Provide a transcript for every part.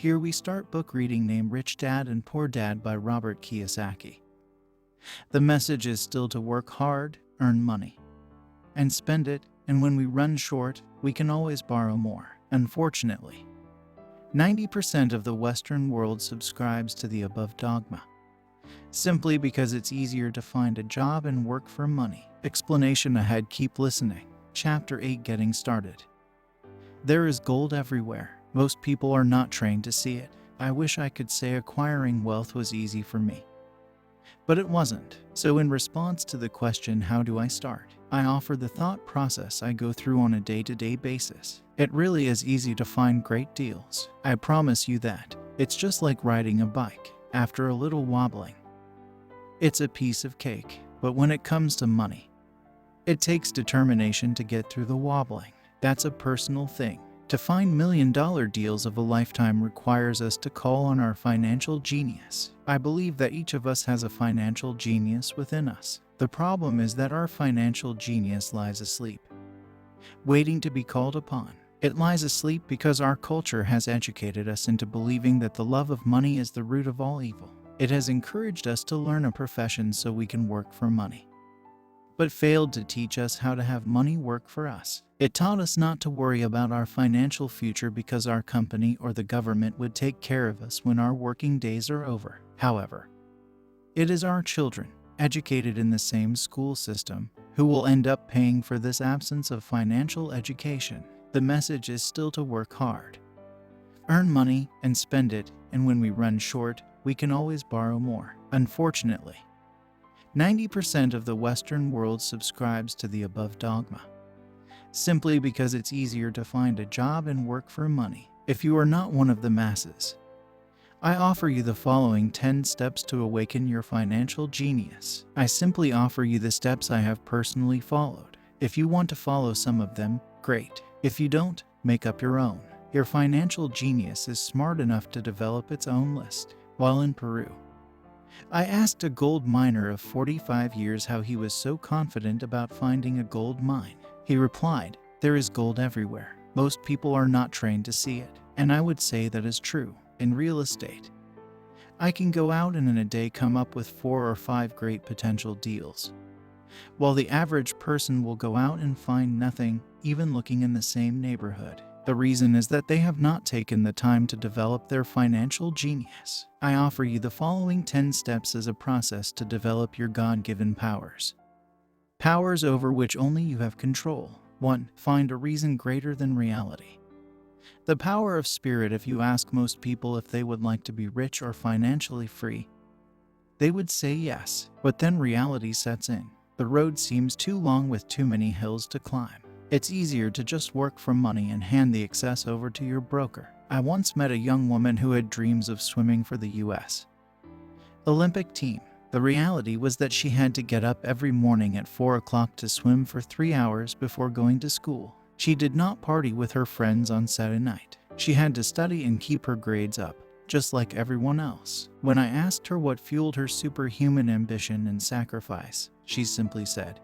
Here we start book reading named Rich Dad and Poor Dad by Robert Kiyosaki. The message is still to work hard, earn money, and spend it, and when we run short, we can always borrow more. Unfortunately, 90% of the Western world subscribes to the above dogma, simply because it's easier to find a job and work for money. Explanation ahead. Keep listening. Chapter 8. Getting started. There is gold everywhere. Most people are not trained to see it. I wish I could say acquiring wealth was easy for me, but it wasn't. So in response to the question, how do I start? I offer the thought process I go through on a day-to-day basis. It really is easy to find great deals. I promise you that. It's just like riding a bike. After a little wobbling, it's a piece of cake. But when it comes to money, it takes determination to get through the wobbling. That's a personal thing. To find million-dollar deals of a lifetime requires us to call on our financial genius. I believe that each of us has a financial genius within us. The problem is that our financial genius lies asleep, waiting to be called upon. It lies asleep because our culture has educated us into believing that the love of money is the root of all evil. It has encouraged us to learn a profession so we can work for money, but failed to teach us how to have money work for us. It taught us not to worry about our financial future because our company or the government would take care of us when our working days are over. However, it is our children, educated in the same school system, who will end up paying for this absence of financial education. The message is still to work hard, earn money, and spend it, and when we run short, we can always borrow more. Unfortunately, 90% of the Western world subscribes to the above dogma, simply because it's easier to find a job and work for money. If you are not one of the masses, I offer you the following 10 steps to awaken your financial genius. I simply offer you the steps I have personally followed. If you want to follow some of them, great. If you don't, make up your own. Your financial genius is smart enough to develop its own list. While in Peru, I asked a gold miner of 45 years how he was so confident about finding a gold mine. He replied, "There is gold everywhere. Most people are not trained to see it." And I would say that is true. In real estate, I can go out and in a day come up with 4 or 5 great potential deals, while the average person will go out and find nothing, even looking in the same neighborhood. The reason is that they have not taken the time to develop their financial genius. I offer you the following 10 steps as a process to develop your God-given powers. Powers over which only you have control. 1. Find a reason greater than reality. The power of spirit. If you ask most people if they would like to be rich or financially free, they would say yes. But then reality sets in. The road seems too long with too many hills to climb. It's easier to just work for money and hand the excess over to your broker. I once met a young woman who had dreams of swimming for the U.S. Olympic team. The reality was that she had to get up every morning at 4 o'clock to swim for 3 hours before going to school. She did not party with her friends on Saturday night. She had to study and keep her grades up, just like everyone else. When I asked her what fueled her superhuman ambition and sacrifice, she simply said,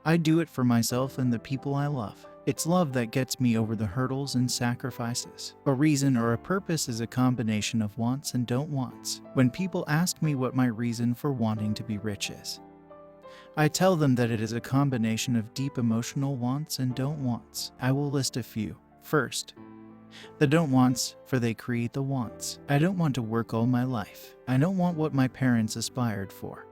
"I do it for myself and the people I love. It's love that gets me over the hurdles and sacrifices." A reason or a purpose is a combination of wants and don't wants. When people ask me what my reason for wanting to be rich is, I tell them that it is a combination of deep emotional wants and don't wants. I will list a few. First, the don't wants, for they create the wants. I don't want to work all my life. I don't want what my parents aspired for,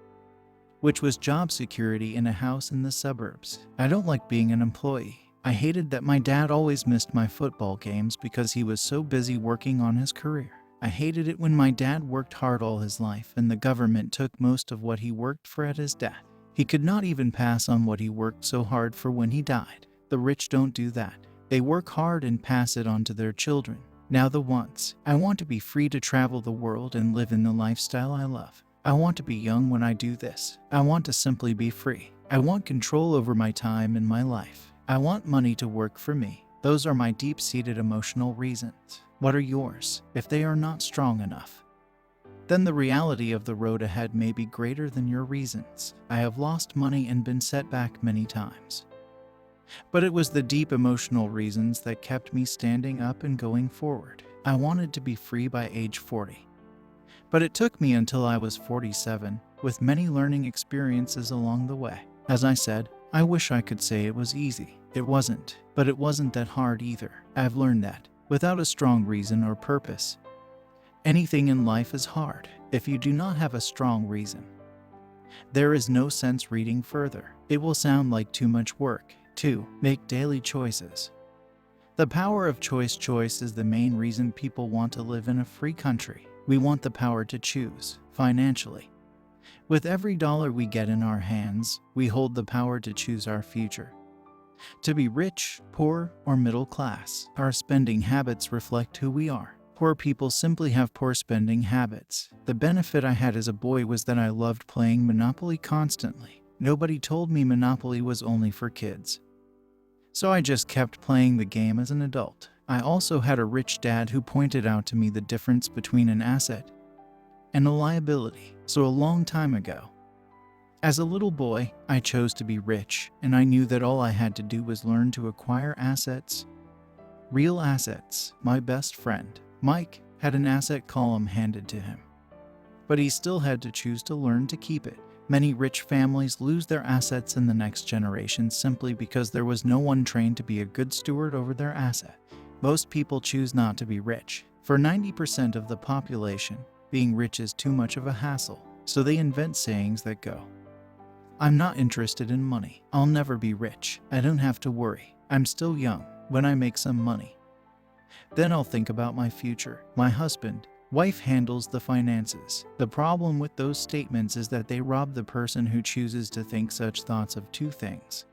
which was job security in a house in the suburbs. I don't like being an employee. I hated that my dad always missed my football games because he was so busy working on his career. I hated it when my dad worked hard all his life and the government took most of what he worked for at his death. He could not even pass on what he worked so hard for when he died. The rich don't do that. They work hard and pass it on to their children. Now the wants. I want to be free to travel the world and live in the lifestyle I love. I want to be young when I do this. I want to simply be free. I want control over my time and my life. I want money to work for me. Those are my deep-seated emotional reasons. What are yours? If they are not strong enough, then the reality of the road ahead may be greater than your reasons. I have lost money and been set back many times, but it was the deep emotional reasons that kept me standing up and going forward. I wanted to be free by age 40. But it took me until I was 47, with many learning experiences along the way. As I said, I wish I could say it was easy. It wasn't, but it wasn't that hard either. I've learned that, without a strong reason or purpose, anything in life is hard if you do not have a strong reason. There is no sense reading further. It will sound like too much work. 2. Make daily choices. The power of choice is the main reason people want to live in a free country. We want the power to choose, financially. With every dollar we get in our hands, we hold the power to choose our future. To be rich, poor, or middle class, our spending habits reflect who we are. Poor people simply have poor spending habits. The benefit I had as a boy was that I loved playing Monopoly constantly. Nobody told me Monopoly was only for kids. So I just kept playing the game as an adult. I also had a rich dad who pointed out to me the difference between an asset and a liability. So a long time ago, as a little boy, I chose to be rich, and I knew that all I had to do was learn to acquire assets. Real assets. My best friend, Mike, had an asset column handed to him, but he still had to choose to learn to keep it. Many rich families lose their assets in the next generation simply because there was no one trained to be a good steward over their asset. Most people choose not to be rich. For 90% of the population, being rich is too much of a hassle, so they invent sayings that go, "I'm not interested in money. I'll never be rich. I don't have to worry. I'm still young. When I make some money, then I'll think about my future." My husband, wife handles the finances. The problem with those statements is that they rob the person who chooses to think such thoughts of two things.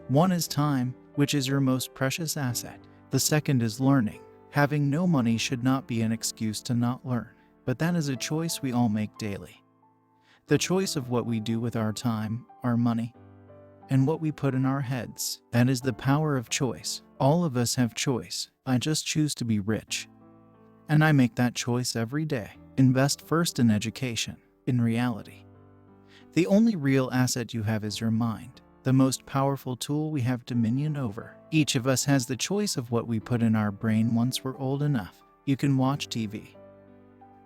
One is time, which is your most precious asset. The second is learning. Having no money should not be an excuse to not learn, but that is a choice we all make daily. The choice of what we do with our time, our money, and what we put in our heads. That is the power of choice. All of us have choice. I just choose to be rich, and I make that choice every day. Invest first in education. In reality, the only real asset you have is your mind, the most powerful tool we have dominion over. Each of us has the choice of what we put in our brain once we're old enough. You can watch TV,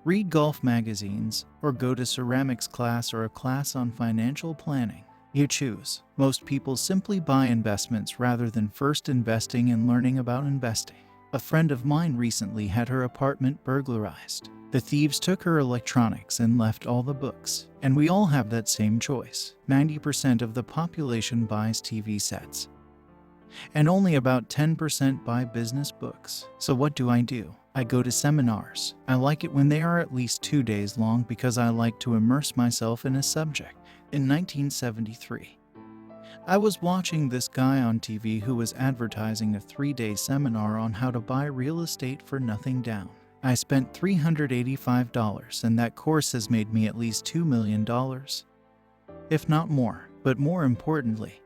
read golf magazines, or go to ceramics class or a class on financial planning. You choose. Most people simply buy investments rather than first investing and learning about investing. A friend of mine recently had her apartment burglarized. The thieves took her electronics and left all the books. And we all have that same choice. 90% of the population buys TV sets, and only about 10% buy business books. So what do? I go to seminars. I like it when they are at least 2 days long because I like to immerse myself in a subject. In 1973, I was watching this guy on TV who was advertising a 3-day seminar on how to buy real estate for nothing down. I spent $385, and that course has made me at least $2 million, if not more. But more importantly,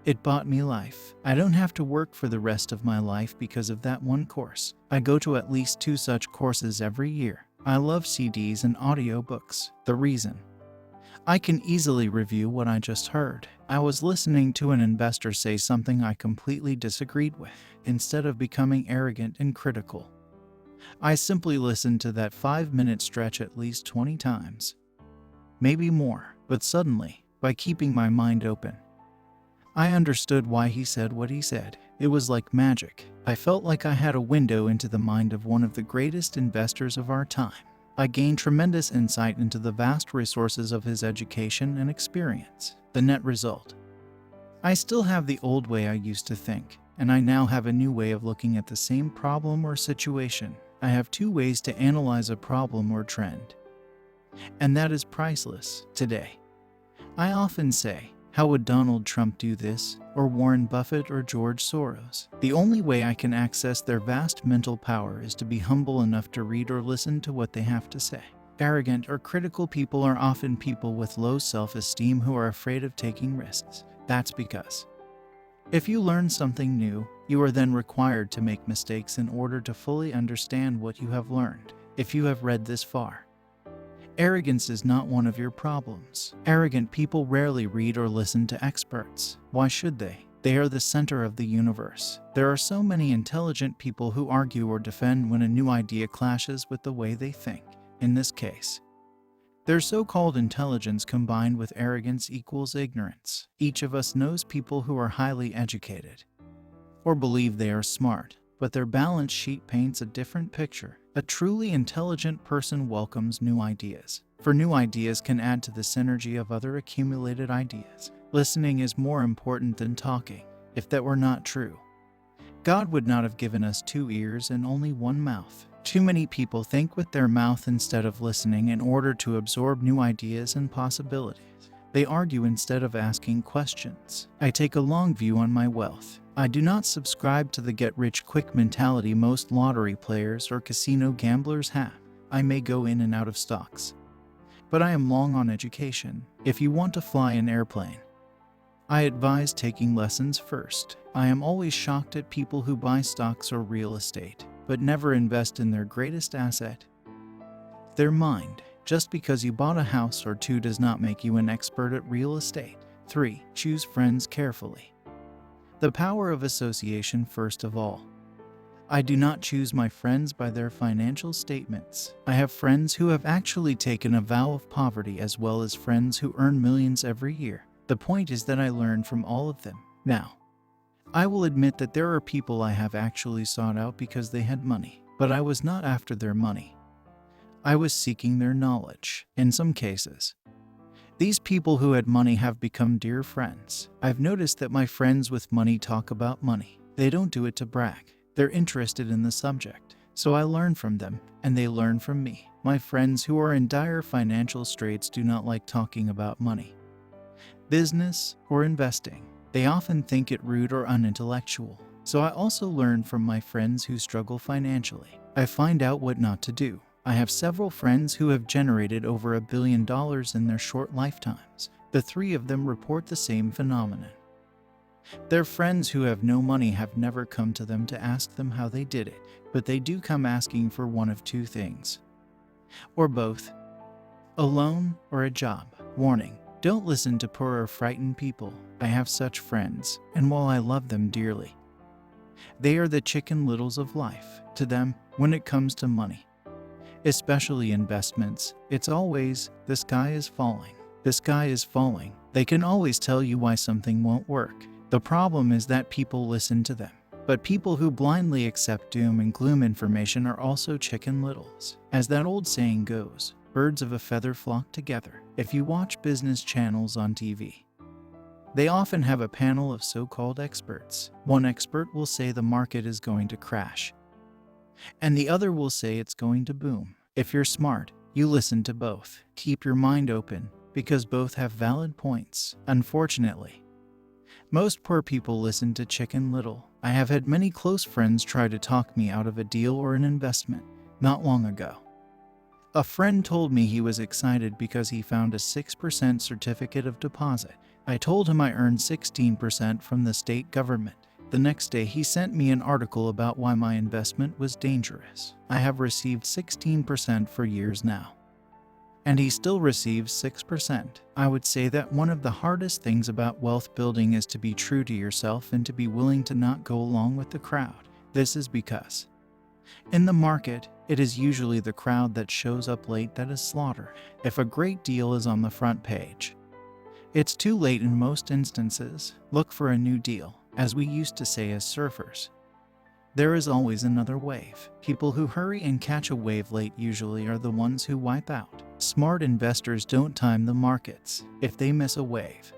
it bought me life. I don't have to work for the rest of my life because of that one course. I go to at least 2 such courses every year. I love CDs and audiobooks. The reason? I can easily review what I just heard. I was listening to an investor say something I completely disagreed with. Instead of becoming arrogant and critical, I simply listened to that 5-minute stretch at least 20 times. Maybe more. But suddenly, by keeping my mind open, I understood why he said what he said. It was like magic. I felt like I had a window into the mind of one of the greatest investors of our time. I gained tremendous insight into the vast resources of his education and experience. The net result? I still have the old way I used to think, and I now have a new way of looking at the same problem or situation. I have 2 ways to analyze a problem or trend, and that is priceless. Today, I often say, how would Donald Trump do this, or Warren Buffett or George Soros? The only way I can access their vast mental power is to be humble enough to read or listen to what they have to say. Arrogant or critical people are often people with low self-esteem who are afraid of taking risks. That's because if you learn something new, you are then required to make mistakes in order to fully understand what you have learned. If you have read this far, arrogance is not one of your problems. Arrogant people rarely read or listen to experts. Why should they? They are the center of the universe. There are so many intelligent people who argue or defend when a new idea clashes with the way they think. In this case, their so-called intelligence combined with arrogance equals ignorance. Each of us knows people who are highly educated or believe they are smart, but their balance sheet paints a different picture. A truly intelligent person welcomes new ideas, for new ideas can add to the synergy of other accumulated ideas. Listening is more important than talking. If that were not true, God would not have given us 2 ears and only 1 mouth. Too many people think with their mouth instead of listening in order to absorb new ideas and possibilities. They argue instead of asking questions. I take a long view on my wealth. I do not subscribe to the get-rich-quick mentality most lottery players or casino gamblers have. I may go in and out of stocks, but I am long on education. If you want to fly an airplane, I advise taking lessons first. I am always shocked at people who buy stocks or real estate, but never invest in their greatest asset, their mind. Just because you bought a house or 2 does not make you an expert at real estate. 3. Choose friends carefully. The power of association. First of all, I do not choose my friends by their financial statements. I have friends who have actually taken a vow of poverty as well as friends who earn millions every year. The point is that I learn from all of them. Now, I will admit that there are people I have actually sought out because they had money, but I was not after their money. I was seeking their knowledge. In some cases, these people who had money have become dear friends. I've noticed that my friends with money talk about money. They don't do it to brag. They're interested in the subject. So I learn from them, and they learn from me. My friends who are in dire financial straits do not like talking about money, business, or investing. They often think it rude or unintellectual. So I also learn from my friends who struggle financially. I find out what not to do. I have several friends who have generated over $1 billion in their short lifetimes. The 3 of them report the same phenomenon. Their friends who have no money have never come to them to ask them how they did it, but they do come asking for one of 2 things, or both: a loan or a job. Warning: don't listen to poor or frightened people. I have such friends, and while I love them dearly, they are the Chicken Littles of life. To them, when it comes to money, especially investments, it's always, the sky is falling. The sky is falling. They can always tell you why something won't work. The problem is that people listen to them. But people who blindly accept doom and gloom information are also chicken littles. As that old saying goes, birds of a feather flock together. If you watch business channels on TV, they often have a panel of so-called experts. One expert will say the market is going to crash, and the other will say it's going to boom. If you're smart, you listen to both. Keep your mind open, because both have valid points. Unfortunately, most poor people listen to Chicken Little. I have had many close friends try to talk me out of a deal or an investment. Not long ago, a friend told me he was excited because he found a 6% certificate of deposit. I told him I earned 16% from the state government. The next day he sent me an article about why my investment was dangerous. I have received 16% for years now, and he still receives 6%. I would say that one of the hardest things about wealth building is to be true to yourself and to be willing to not go along with the crowd. This is because, in the market, it is usually the crowd that shows up late that is slaughter. If a great deal is on the front page, it's too late in most instances. Look for a new deal. As we used to say as surfers, there is always another wave. People who hurry and catch a wave late usually are the ones who wipe out. Smart investors don't time the markets. If they miss a wave,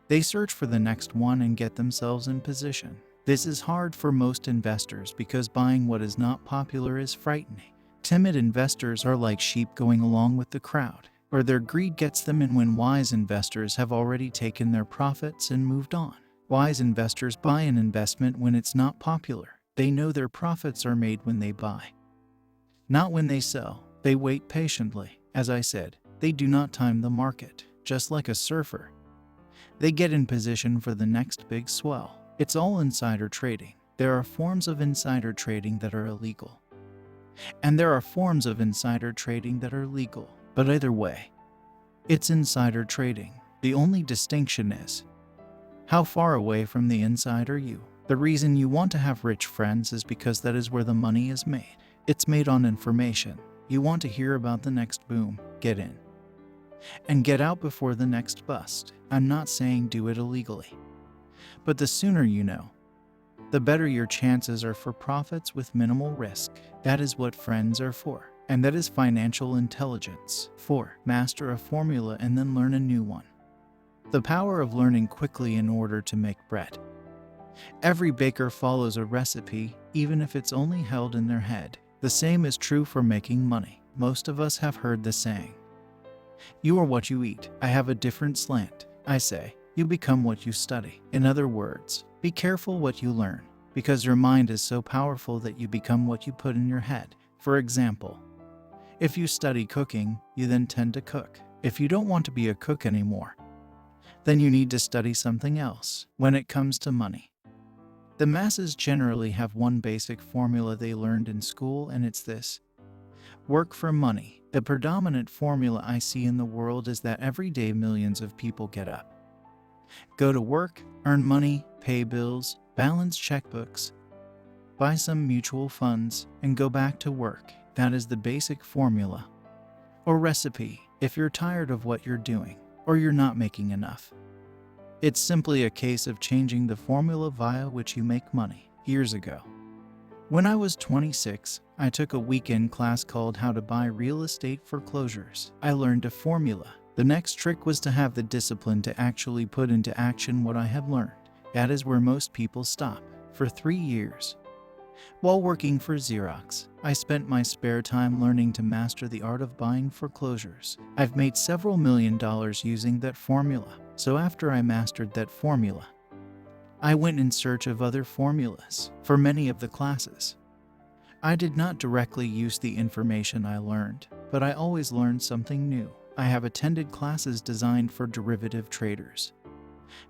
they search for the next one and get themselves in position. This is hard for most investors because buying what is not popular is frightening. Timid investors are like sheep going along with the crowd, or their greed gets them in when wise investors have already taken their profits and moved on. Wise investors buy an investment when it's not popular. They know their profits are made when they buy, not when they sell. They wait patiently. As I said, they do not time the market. Just like a surfer, they get in position for the next big swell. It's all insider trading. There are forms of insider trading that are illegal, and there are forms of insider trading that are legal. But either way, it's insider trading. The only distinction is, How far away from the inside are you? The reason you want to have rich friends is because that is where the money is made. It's made on information. You want to hear about the next boom. Get in. And get out before the next bust. I'm not saying do it illegally. But the sooner you know, the better your chances are for profits with minimal risk. That is what friends are for. And that is financial intelligence. 4. Master a formula and then learn a new one. The power of learning quickly in order to make bread. Every baker follows a recipe, even if it's only held in their head. The same is true for making money. Most of us have heard the saying, "You are what you eat." I have a different slant. I say, you become what you study. In other words, be careful what you learn, because your mind is so powerful that you become what you put in your head. For example, if you study cooking, you then tend to cook. If you don't want to be a cook anymore, then you need to study something else. When it comes to money, the masses generally have one basic formula they learned in school, and it's this: work for money. The predominant formula I see in the world is that every day millions of people get up, go to work, earn money, pay bills, balance checkbooks, buy some mutual funds, and go back to work. That is the basic formula or recipe if you're tired of what you're doing or you're not making enough. It's simply a case of changing the formula via which you make money. Years ago, when I was 26, I took a weekend class called How to Buy Real Estate Foreclosures. I learned a formula. The next trick was to have the discipline to actually put into action what I had learned. That is where most people stop. For 3 years, while working for Xerox, I spent my spare time learning to master the art of buying foreclosures. I've made several $1,000,000 using that formula. So after I mastered that formula, I went in search of other formulas for many of the classes. I did not directly use the information I learned, but I always learned something new. I have attended classes designed for derivative traders,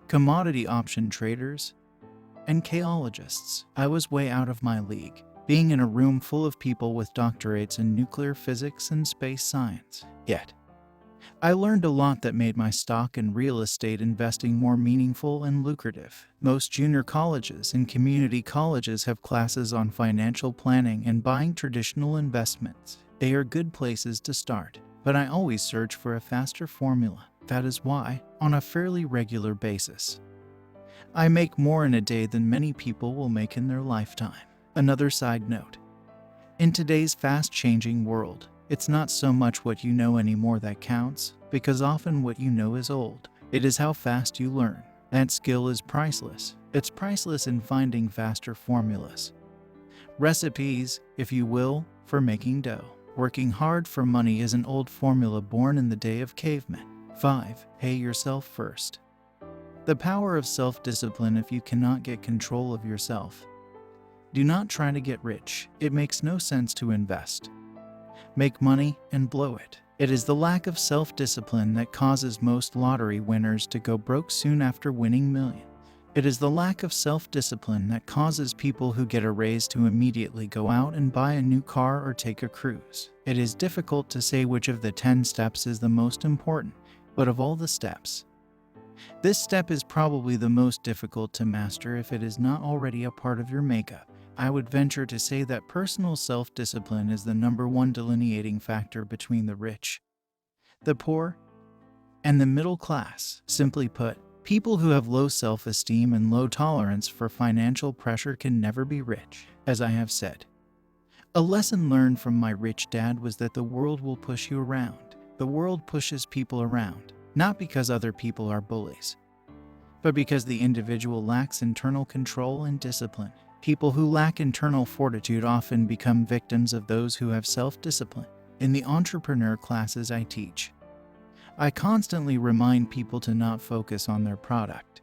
commodity option traders, and chaologists. I was way out of my league, being in a room full of people with doctorates in nuclear physics and space science. Yet, I learned a lot that made my stock and real estate investing more meaningful and lucrative. Most junior colleges and community colleges have classes on financial planning and buying traditional investments. They are good places to start, but I always search for a faster formula. That is why, on a fairly regular basis, I make more in a day than many people will make in their lifetime. Another side note: in today's fast-changing world, it's not so much what you know anymore that counts, because often what you know is old. It is how fast you learn. That skill is priceless. It's priceless in finding faster formulas, recipes, if you will, for making dough. Working hard for money is an old formula born in the day of cavemen. 5. Pay yourself first. The power of self-discipline. If you cannot get control of yourself, do not try to get rich. It makes no sense to invest, make money, and blow it. It is the lack of self-discipline that causes most lottery winners to go broke soon after winning millions. It is the lack of self-discipline that causes people who get a raise to immediately go out and buy a new car or take a cruise. It is difficult to say which of the 10 steps is the most important, but of all the steps, this step is probably the most difficult to master if it is not already a part of your makeup. I would venture to say that personal self-discipline is the #1 delineating factor between the rich, the poor, and the middle class. Simply put, people who have low self-esteem and low tolerance for financial pressure can never be rich. As I have said, a lesson learned from my rich dad was that the world will push you around. The world pushes people around, not because other people are bullies, but because the individual lacks internal control and discipline. People who lack internal fortitude often become victims of those who have self-discipline. In the entrepreneur classes I teach, I constantly remind people to not focus on their product,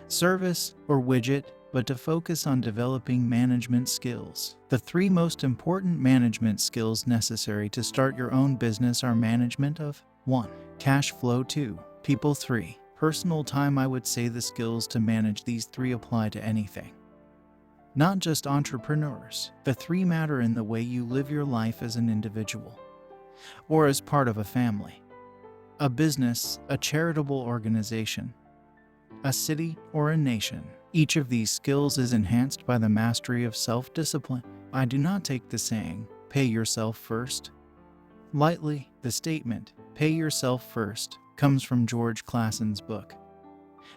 service, or widget, but to focus on developing management skills. The 3 most important management skills necessary to start your own business are management of 1. Cash flow, 2. People, 3. Personal time. I would say the skills to manage these 3 apply to anything, not just entrepreneurs. The 3 matter in the way you live your life as an individual, or as part of a family, a business, a charitable organization, a city, or a nation. Each of these skills is enhanced by the mastery of self-discipline. I do not take the saying, "Pay yourself first" lightly. The statement, "Pay yourself first," comes from George Clason's book,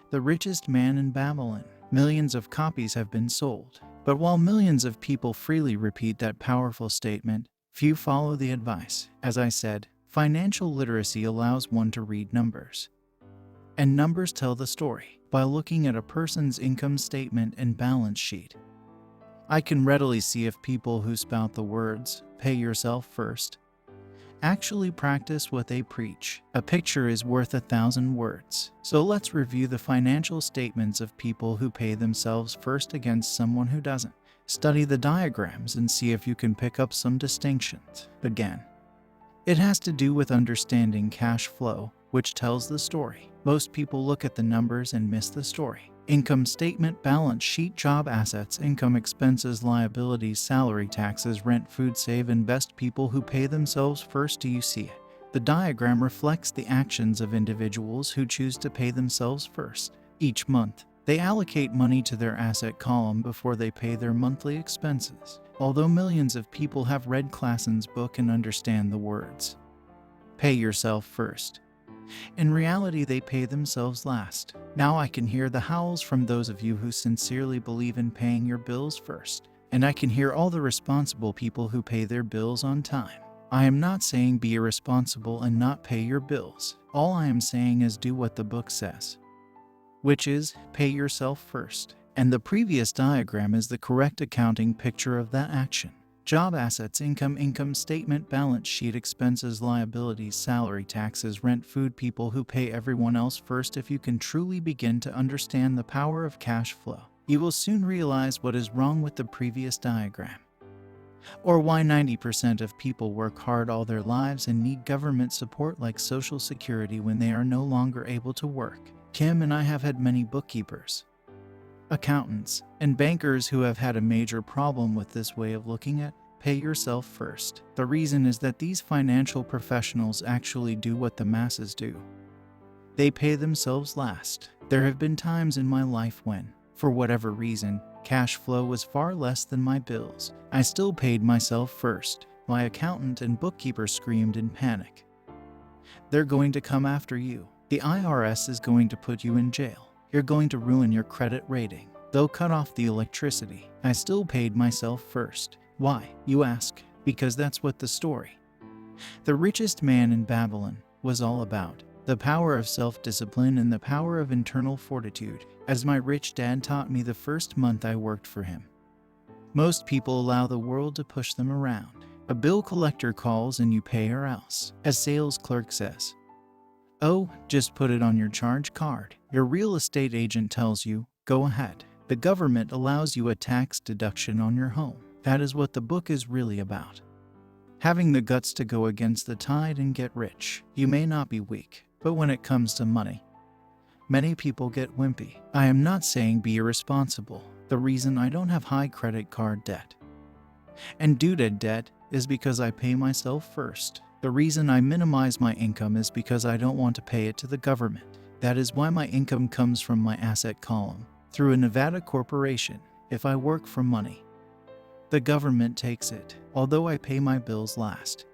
The Richest Man in Babylon. Millions of copies have been sold. But while millions of people freely repeat that powerful statement, few follow the advice. As I said, financial literacy allows one to read numbers. And numbers tell the story. By looking at a person's income statement and balance sheet, I can readily see if people who spout the words, "Pay yourself first," actually practice what they preach. A picture is worth 1,000 words. So let's review the financial statements of people who pay themselves first against someone who doesn't. Study the diagrams and see if you can pick up some distinctions. Again, it has to do with understanding cash flow, which tells the story. Most people look at the numbers and miss the story. Income statement, balance sheet, job assets, income, expenses, liabilities, salary, taxes, rent, food, save, invest. People who pay themselves first. Do you see it? The diagram reflects the actions of individuals who choose to pay themselves first. Each month, they allocate money to their asset column before they pay their monthly expenses. Although millions of people have read Clason's book and understand the words, "Pay yourself first," in reality, they pay themselves last. Now I can hear the howls from those of you who sincerely believe in paying your bills first. And I can hear all the responsible people who pay their bills on time. I am not saying be irresponsible and not pay your bills. All I am saying is do what the book says, which is pay yourself first. And the previous diagram is the correct accounting picture of that action. Job assets, income statement, balance sheet, expenses, liabilities, salary, taxes, rent, food. People who pay everyone else first. If you can truly begin to understand the power of cash flow, you will soon realize what is wrong with the previous diagram, or why 90% of people work hard all their lives and need government support like Social Security when they are no longer able to work. Kim and I have had many bookkeepers, accountants, and bankers who have had a major problem with this way of looking at pay yourself first. The reason is that these financial professionals actually do what the masses do. They pay themselves last. There have been times in my life when, for whatever reason, cash flow was far less than my bills. I still paid myself first. My accountant and bookkeeper screamed in panic, "They're going to come after you. The IRS is going to put you in jail. You're going to ruin your credit rating. They'll cut off the electricity." I still paid myself first. Why, you ask? Because that's what the story, The Richest Man in Babylon, was all about. The power of self-discipline and the power of internal fortitude, as my rich dad taught me the first month I worked for him. Most people allow the world to push them around. A bill collector calls and you pay or else. A sales clerk says, "Oh, just put it on your charge card." Your real estate agent tells you, "Go ahead." The government allows you a tax deduction on your home. That is what the book is really about. Having the guts to go against the tide and get rich. You may not be weak, but when it comes to money, many people get wimpy. I am not saying be irresponsible. The reason I don't have high credit card debt and due to debt is because I pay myself first. The reason I minimize my income is because I don't want to pay it to the government. That is why my income comes from my asset column, through a Nevada corporation. If I work for money, the government takes it, although I pay my bills last.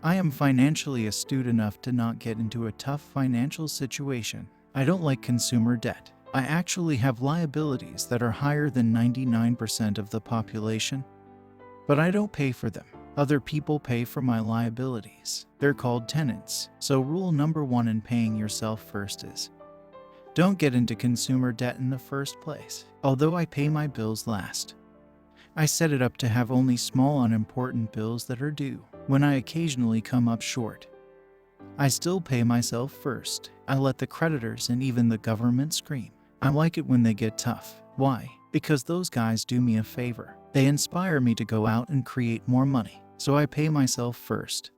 I am financially astute enough to not get into a tough financial situation. I don't like consumer debt. I actually have liabilities that are higher than 99% of the population, but I don't pay for them. Other people pay for my liabilities. They're called tenants. So rule number 1 in paying yourself first is, don't get into consumer debt in the first place. Although I pay my bills last, I set it up to have only small unimportant bills that are due. When I occasionally come up short, I still pay myself first. I let the creditors and even the government scream. I like it when they get tough. Why? Because those guys do me a favor. They inspire me to go out and create more money. So I pay myself first,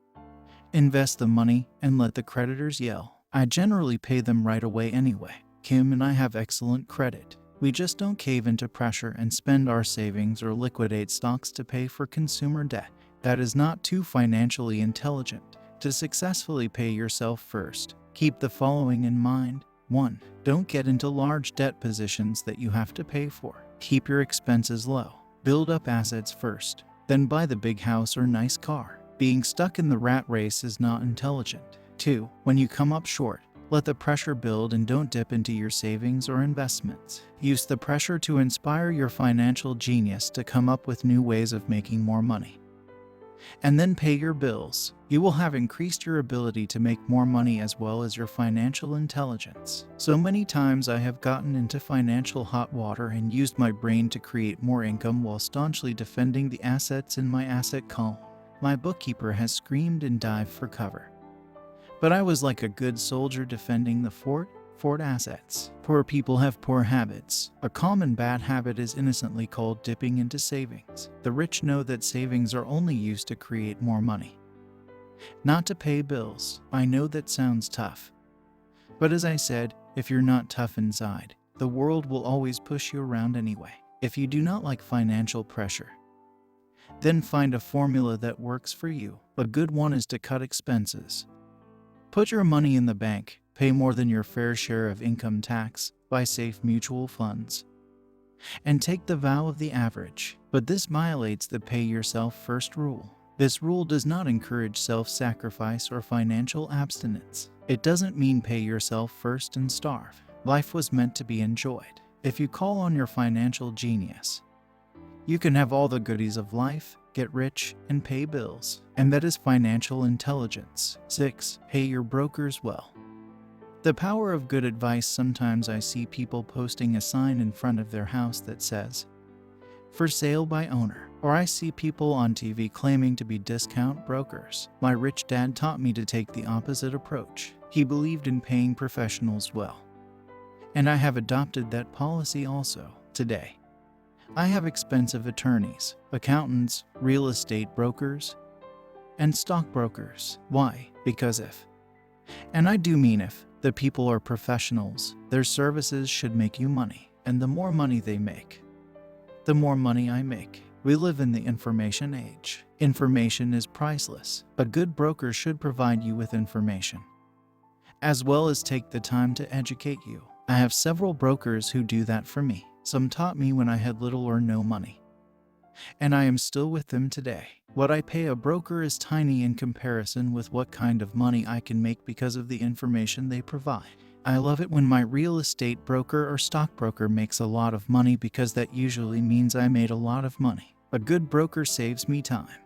invest the money, and let the creditors yell. I generally pay them right away anyway. Kim and I have excellent credit. We just don't cave into pressure and spend our savings or liquidate stocks to pay for consumer debt. That is not too financially intelligent. To successfully pay yourself first, keep the following in mind. 1. Don't get into large debt positions that you have to pay for. Keep your expenses low. Build up assets first, then buy the big house or nice car. Being stuck in the rat race is not intelligent. 2. When you come up short, let the pressure build and don't dip into your savings or investments. Use the pressure to inspire your financial genius to come up with new ways of making more money. And then pay your bills. You will have increased your ability to make more money as well as your financial intelligence. So many times I have gotten into financial hot water and used my brain to create more income while staunchly defending the assets in my asset column. My bookkeeper has screamed and dived for cover. But I was like a good soldier defending the fort assets. Poor people have poor habits. A common bad habit is innocently called dipping into savings. The rich know that savings are only used to create more money, not to pay bills. I know that sounds tough. But as I said, if you're not tough inside, the world will always push you around anyway. If you do not like financial pressure, then find a formula that works for you. A good one is to cut expenses. Put your money in the bank. Pay more than your fair share of income tax, buy safe mutual funds, and take the vow of the average. But this violates the pay yourself first rule. This rule does not encourage self-sacrifice or financial abstinence. It doesn't mean pay yourself first and starve. Life was meant to be enjoyed. If you call on your financial genius, you can have all the goodies of life, get rich, and pay bills. And that is financial intelligence. 6. Pay your brokers well. The power of good advice. Sometimes I see people posting a sign in front of their house that says, "For sale by owner," or I see people on TV claiming to be discount brokers. My rich dad taught me to take the opposite approach. He believed in paying professionals well, and I have adopted that policy also. Today, I have expensive attorneys, accountants, real estate brokers, and stockbrokers. Why? Because if, and I do mean if, the people are professionals, their services should make you money. And the more money they make, the more money I make. We live in the information age. Information is priceless. A good broker should provide you with information, as well as take the time to educate you. I have several brokers who do that for me. Some taught me when I had little or no money, and I am still with them today. What I pay a broker is tiny in comparison with what kind of money I can make because of the information they provide. I love it when my real estate broker or stockbroker makes a lot of money because that usually means I made a lot of money. A good broker saves me time.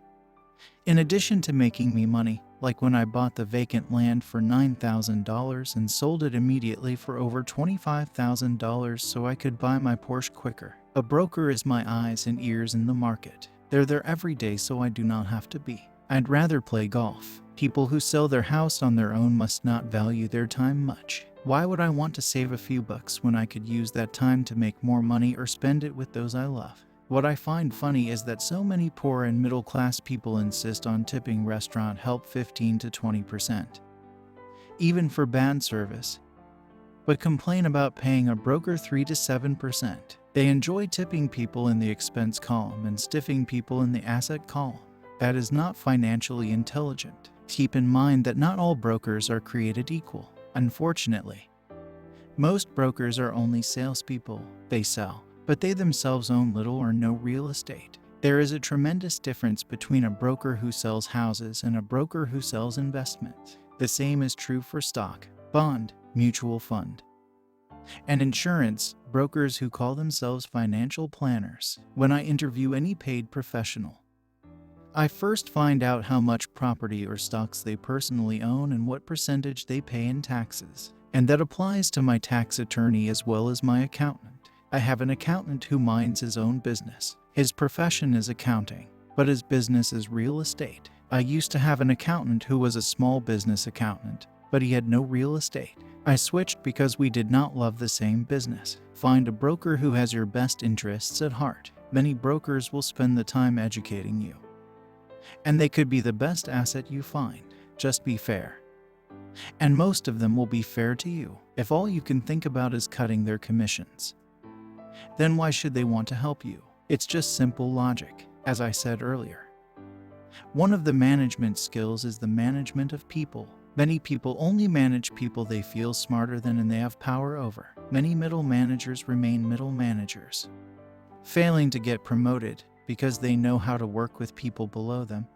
In addition to making me money, like when I bought the vacant land for $9,000 and sold it immediately for over $25,000 so I could buy my Porsche quicker. A broker is my eyes and ears in the market. They're there every day so I do not have to be. I'd rather play golf. People who sell their house on their own must not value their time much. Why would I want to save a few bucks when I could use that time to make more money or spend it with those I love? What I find funny is that so many poor and middle-class people insist on tipping restaurant help 15 to 20%, even for bad service, but complain about paying a broker 3 to 7%. They enjoy tipping people in the expense column and stiffing people in the asset column. That is not financially intelligent. Keep in mind that not all brokers are created equal. Unfortunately, most brokers are only salespeople. They sell, but they themselves own little or no real estate. There is a tremendous difference between a broker who sells houses and a broker who sells investments. The same is true for stock, bond, mutual fund, and insurance. Brokers who call themselves financial planners. When I interview any paid professional, I first find out how much property or stocks they personally own and what percentage they pay in taxes. And that applies to my tax attorney as well as my accountant. I have an accountant who minds his own business. His profession is accounting, but his business is real estate. I used to have an accountant who was a small business accountant, but he had no real estate. I switched because we did not love the same business. Find a broker who has your best interests at heart. Many brokers will spend the time educating you, and they could be the best asset you find. Just be fair. And most of them will be fair to you. If all you can think about is cutting their commissions, then why should they want to help you? It's just simple logic. As I said earlier, one of the management skills is the management of people. Many people only manage people they feel smarter than and they have power over. Many middle managers remain middle managers, failing to get promoted because they know how to work with people below them,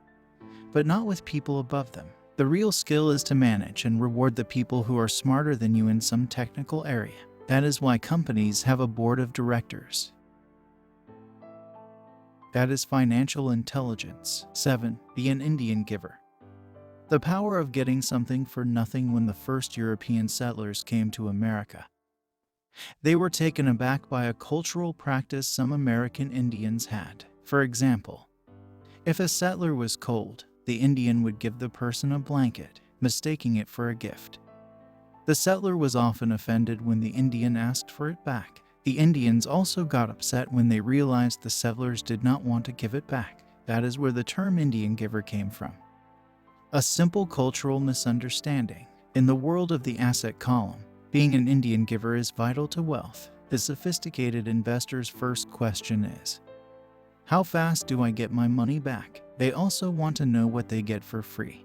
but not with people above them. The real skill is to manage and reward the people who are smarter than you in some technical area. That is why companies have a board of directors. That is financial intelligence. 7. Be an Indian giver. The power of getting something for nothing. When the first European settlers came to America, they were taken aback by a cultural practice some American Indians had. For example, if a settler was cold, the Indian would give the person a blanket, mistaking it for a gift. The settler was often offended when the Indian asked for it back. The Indians also got upset when they realized the settlers did not want to give it back. That is where the term Indian giver came from. A simple cultural misunderstanding. In the world of the asset column, being an Indian giver is vital to wealth. The sophisticated investor's first question is, how fast do I get my money back? They also want to know what they get for free,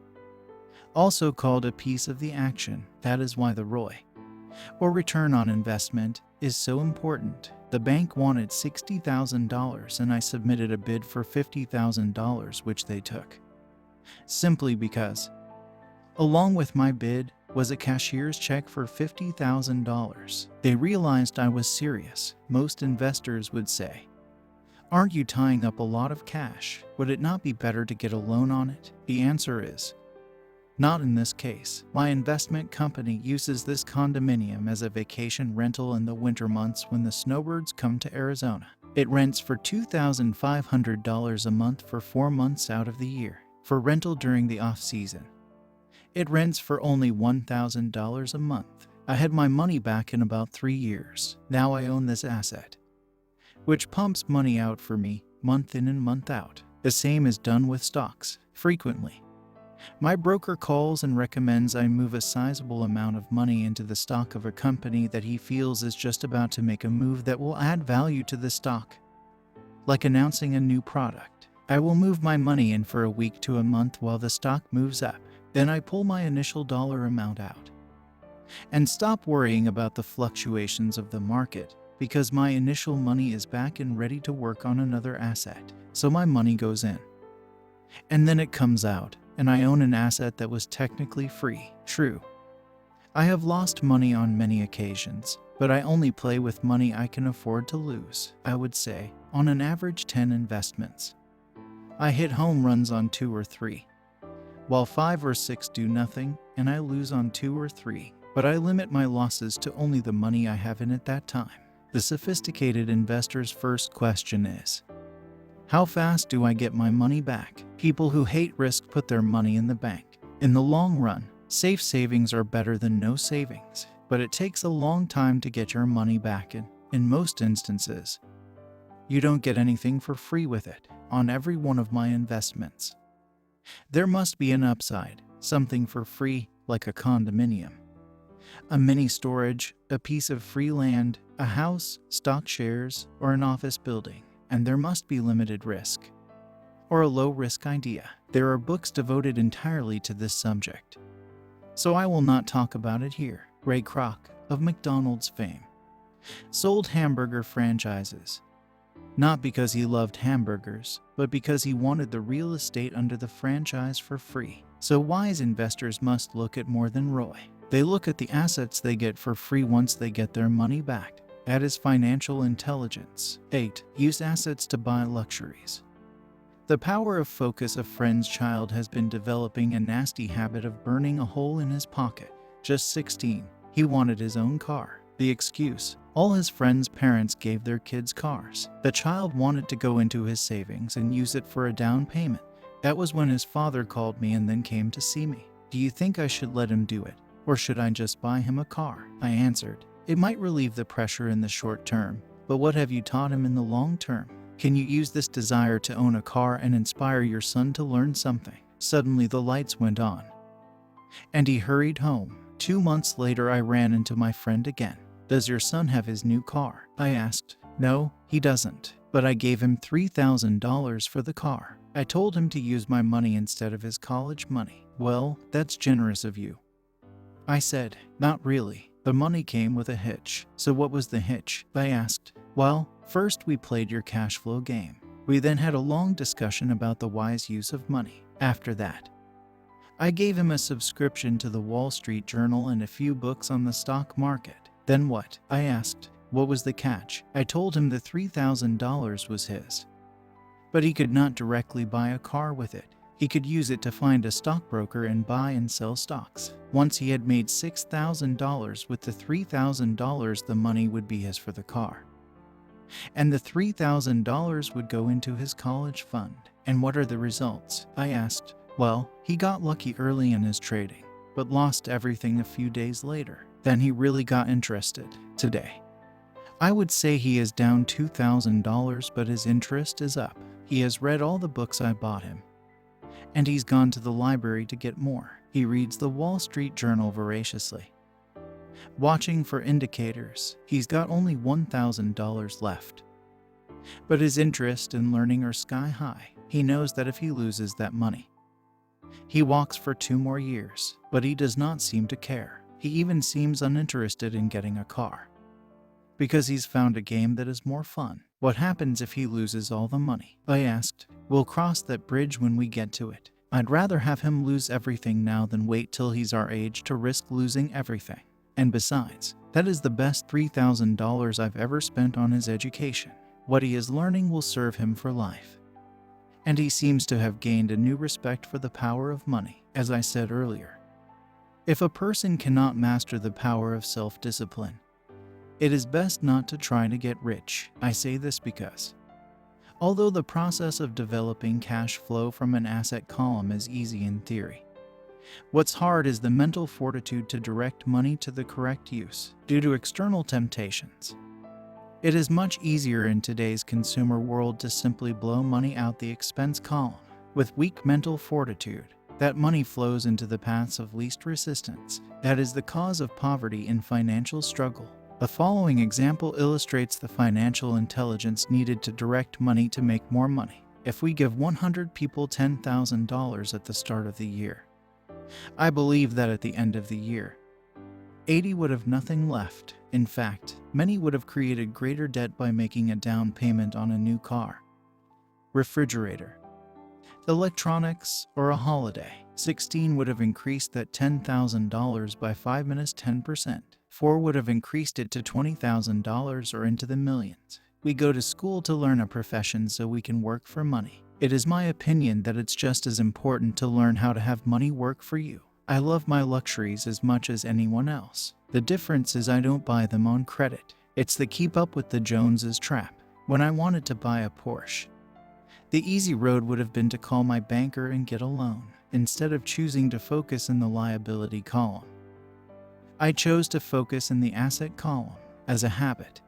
also called a piece of the action. That is why the ROI, or return on investment, is so important. The bank wanted $60,000 and I submitted a bid for $50,000, which they took, simply because, along with my bid, was a cashier's check for $50,000. They realized I was serious. Most investors would say, aren't you tying up a lot of cash? Would it not be better to get a loan on it? The answer is, not in this case. My investment company uses this condominium as a vacation rental in the winter months when the snowbirds come to Arizona. It rents for $2,500 a month for 4 months out of the year. For rental during the off-season, it rents for only $1,000 a month. I had my money back in about 3 years. Now I own this asset, which pumps money out for me month in and month out. The same is done with stocks. Frequently, my broker calls and recommends I move a sizable amount of money into the stock of a company that he feels is just about to make a move that will add value to the stock, like announcing a new product. I will move my money in for a week to a month while the stock moves up. Then I pull my initial dollar amount out and stop worrying about the fluctuations of the market, because my initial money is back and ready to work on another asset. So my money goes in, and then it comes out, and I own an asset that was technically free. True, I have lost money on many occasions, but I only play with money I can afford to lose. I would say, on an average 10 investments, I hit home runs on 2 or 3, while 5 or 6 do nothing, and I lose on 2 or 3. But I limit my losses to only the money I have in at that time. The sophisticated investor's first question is, how fast do I get my money back? People who hate risk put their money in the bank. In the long run, safe savings are better than no savings, but it takes a long time to get your money back in most instances, you don't get anything for free with it. On every one of my investments, there must be an upside, something for free, like a condominium, a mini storage, a piece of free land, a house, stock shares, or an office building. And there must be limited risk, or a low-risk idea. There are books devoted entirely to this subject, so I will not talk about it here. Ray Kroc, of McDonald's fame, sold hamburger franchises, not because he loved hamburgers, but because he wanted the real estate under the franchise for free. So wise investors must look at more than ROI. They look at the assets they get for free once they get their money back. That is financial intelligence. 8. Use assets to buy luxuries. The power of focus. A friend's child has been developing a nasty habit of burning a hole in his pocket. Just 16, he wanted his own car. The excuse: all his friends' parents gave their kids cars. The child wanted to go into his savings and use it for a down payment. That was when his father called me and then came to see me. Do you think I should let him do it, or should I just buy him a car? I answered, it might relieve the pressure in the short term, but what have you taught him in the long term? Can you use this desire to own a car and inspire your son to learn something? Suddenly the lights went on, and he hurried home. 2 months later I ran into my friend again. Does your son have his new car? I asked. No, he doesn't, but I gave him $3,000 for the car. I told him to use my money instead of his college money. Well, that's generous of you. I said, "Not really. The money came with a hitch." "So what was the hitch?" I asked. "Well, first we played your cash flow game. We then had a long discussion about the wise use of money. After that, I gave him a subscription to the Wall Street Journal and a few books on the stock market." "Then what?" I asked. "What was the catch?" I told him the $3,000 was his, but he could not directly buy a car with it. He could use it to find a stockbroker and buy and sell stocks. Once he had made $6,000 with the $3,000, the money would be his for the car, and the $3,000 would go into his college fund. "And what are the results?" I asked. "Well, he got lucky early in his trading, but lost everything a few days later. Then he really got interested. Today, I would say he is down $2,000, but his interest is up. He has read all the books I bought him, and he's gone to the library to get more. He reads the Wall Street Journal voraciously, watching for indicators. He's got only $1,000 left, but his interest in learning are sky high. He knows that if he loses that money, he walks for 2 more years, but he does not seem to care. He even seems uninterested in getting a car, because he's found a game that is more fun." "What happens if he loses all the money?" I asked. "We'll cross that bridge when we get to it. I'd rather have him lose everything now than wait till he's our age to risk losing everything. And besides, that is the best $3,000 I've ever spent on his education. What he is learning will serve him for life. And he seems to have gained a new respect for the power of money." As I said earlier, if a person cannot master the power of self-discipline, it is best not to try to get rich. I say this because, although the process of developing cash flow from an asset column is easy in theory, what's hard is the mental fortitude to direct money to the correct use. Due to external temptations, it is much easier in today's consumer world to simply blow money out the expense column. With weak mental fortitude, that money flows into the paths of least resistance. That is the cause of poverty and financial struggle. The following example illustrates the financial intelligence needed to direct money to make more money. If we give 100 people $10,000 at the start of the year, I believe that at the end of the year, 80 would have nothing left. In fact, many would have created greater debt by making a down payment on a new car, refrigerator, electronics, or a holiday. 16 would have increased that $10,000 by 5 minus 10%. 4 would have increased it to $20,000 or into the millions. We go to school to learn a profession so we can work for money. It is my opinion that it's just as important to learn how to have money work for you. I love my luxuries as much as anyone else. The difference is I don't buy them on credit. It's the keep up with the Joneses trap. When I wanted to buy a Porsche, the easy road would have been to call my banker and get a loan. Instead of choosing to focus in the liability column, I chose to focus in the asset column. As a habit,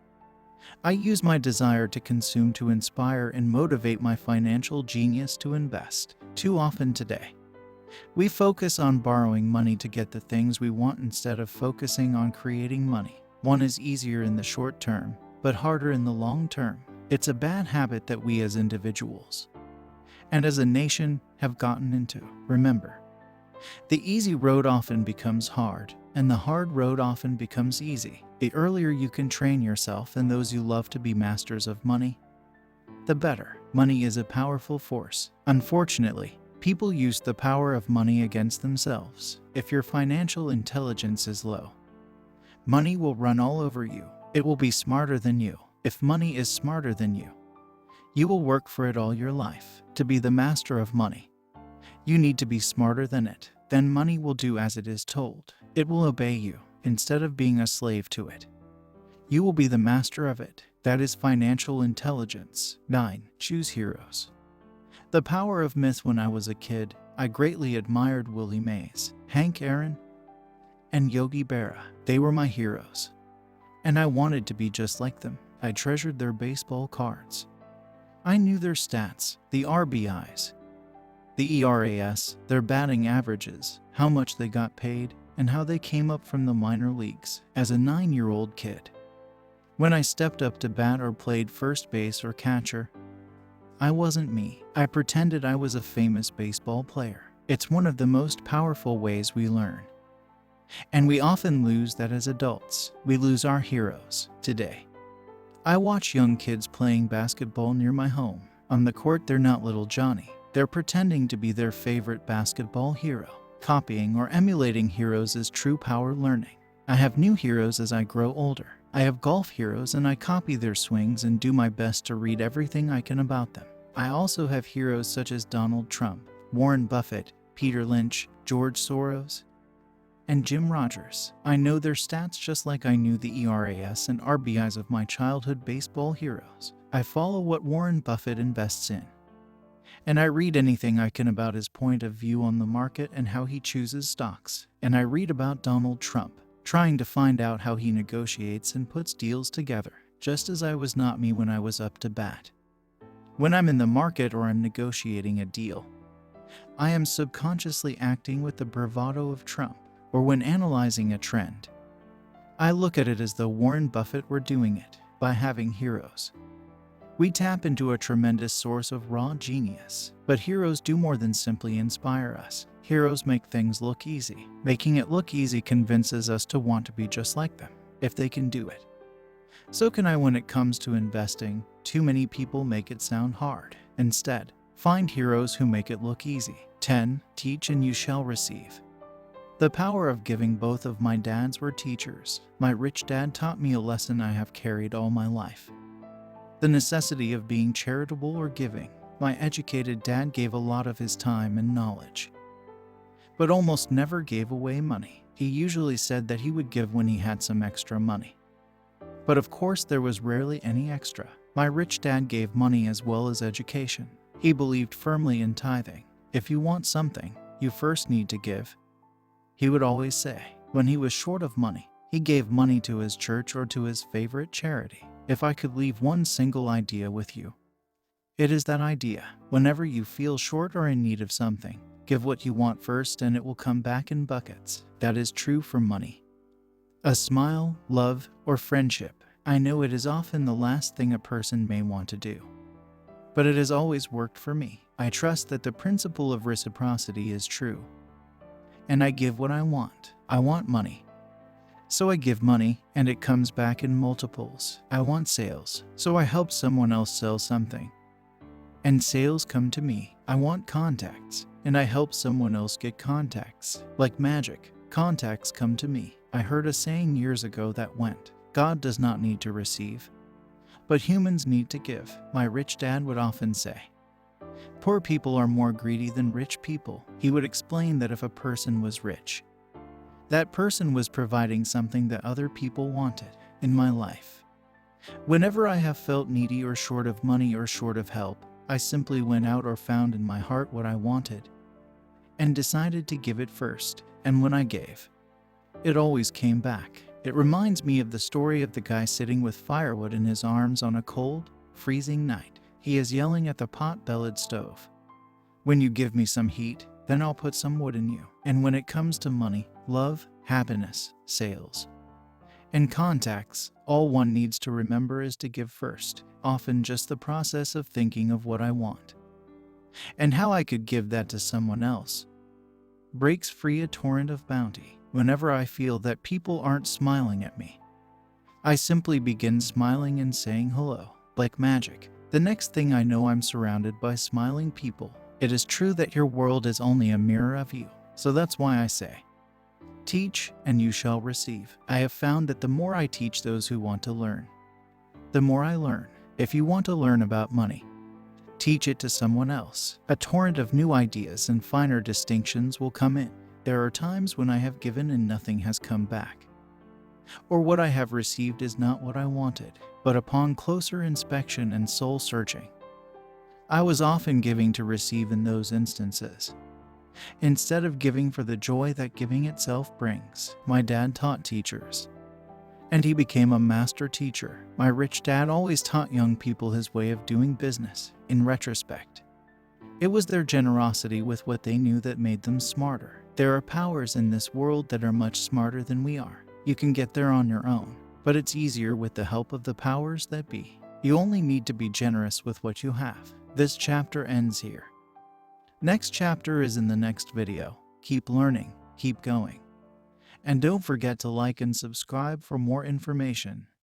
I use my desire to consume to inspire and motivate my financial genius to invest. Too often today, we focus on borrowing money to get the things we want instead of focusing on creating money. One is easier in the short term, but harder in the long term. It's a bad habit that we as individuals and as a nation have gotten into. Remember, the easy road often becomes hard, and the hard road often becomes easy. The earlier you can train yourself and those you love to be masters of money, the better. Money is a powerful force. Unfortunately, people use the power of money against themselves. If your financial intelligence is low, money will run all over you. It will be smarter than you. If money is smarter than you will work for it all your life. To be the master of money, you need to be smarter than it. Then money will do as it is told. It will obey you, instead of being a slave to it. You will be the master of it. That is financial intelligence. 9. Choose heroes. The power of myth. When I was a kid, I greatly admired Willie Mays, Hank Aaron, and Yogi Berra. They were my heroes, and I wanted to be just like them. I treasured their baseball cards. I knew their stats, the RBIs, the ERAS, their batting averages, how much they got paid, and how they came up from the minor leagues. As a 9-year-old kid, when I stepped up to bat or played first base or catcher, I wasn't me. I pretended I was a famous baseball player. It's one of the most powerful ways we learn. And we often lose that as adults. We lose our heroes today. I watch young kids playing basketball near my home. On the court, they're not little Johnny. They're pretending to be their favorite basketball hero. Copying or emulating heroes is true power learning. I have new heroes as I grow older. I have golf heroes and I copy their swings and do my best to read everything I can about them. I also have heroes such as Donald Trump, Warren Buffett, Peter Lynch, George Soros, and Jim Rogers. I know their stats just like I knew the ERAS and RBIs of my childhood baseball heroes. I follow what Warren Buffett invests in. And I read anything I can about his point of view on the market and how he chooses stocks. And I read about Donald Trump, trying to find out how he negotiates and puts deals together, just as I was not me when I was up to bat. When I'm in the market or I'm negotiating a deal, I am subconsciously acting with the bravado of Trump. Or when analyzing a trend, I look at it as though Warren Buffett were doing it by having heroes. We tap into a tremendous source of raw genius, but heroes do more than simply inspire us. Heroes make things look easy. Making it look easy convinces us to want to be just like them, if they can do it. So can I when it comes to investing. Too many people make it sound hard. Instead, find heroes who make it look easy. 10. Teach and you shall receive. The power of giving. Both of my dads were teachers. My rich dad taught me a lesson I have carried all my life: the necessity of being charitable or giving. My educated dad gave a lot of his time and knowledge, but almost never gave away money. He usually said that he would give when he had some extra money. But of course there was rarely any extra. My rich dad gave money as well as education. He believed firmly in tithing. If you want something, you first need to give, he would always say. When he was short of money, he gave money to his church or to his favorite charity. If I could leave one single idea with you, it is that idea: whenever you feel short or in need of something, give what you want first and it will come back in buckets. That is true for money. A smile, love, or friendship. I know it is often the last thing a person may want to do, but it has always worked for me. I trust that the principle of reciprocity is true. And I give what I want. I want money, so I give money, and it comes back in multiples. I want sales, so I help someone else sell something, and sales come to me. I want contacts, and I help someone else get contacts. Like magic, contacts come to me. I heard a saying years ago that went, God does not need to receive, but humans need to give. My rich dad would often say, poor people are more greedy than rich people. He would explain that if a person was rich, that person was providing something that other people wanted. In my life, whenever I have felt needy or short of money or short of help, I simply went out or found in my heart what I wanted and decided to give it first. And when I gave, it always came back. It reminds me of the story of the guy sitting with firewood in his arms on a cold, freezing night. He is yelling at the pot-bellied stove, when you give me some heat, then I'll put some wood in you. And when it comes to money, love, happiness, sales, and contacts, all one needs to remember is to give first. Often just the process of thinking of what I want and how I could give that to someone else breaks free a torrent of bounty. Whenever I feel that people aren't smiling at me, I simply begin smiling and saying hello. Like magic, the next thing I know, I'm surrounded by smiling people. It is true that your world is only a mirror of you. So that's why I say, teach and you shall receive. I have found that the more I teach those who want to learn, the more I learn. If you want to learn about money, teach it to someone else. A torrent of new ideas and finer distinctions will come in. There are times when I have given and nothing has come back, or what I have received is not what I wanted. But upon closer inspection and soul searching, I was often giving to receive in those instances, instead of giving for the joy that giving itself brings. My dad taught teachers, and he became a master teacher. My rich dad always taught young people his way of doing business. In retrospect, it was their generosity with what they knew that made them smarter. There are powers in this world that are much smarter than we are. You can get there on your own, but it's easier with the help of the powers that be. You only need to be generous with what you have. This chapter ends here. Next chapter is in the next video. Keep learning, keep going, And don't forget to like and subscribe for more information.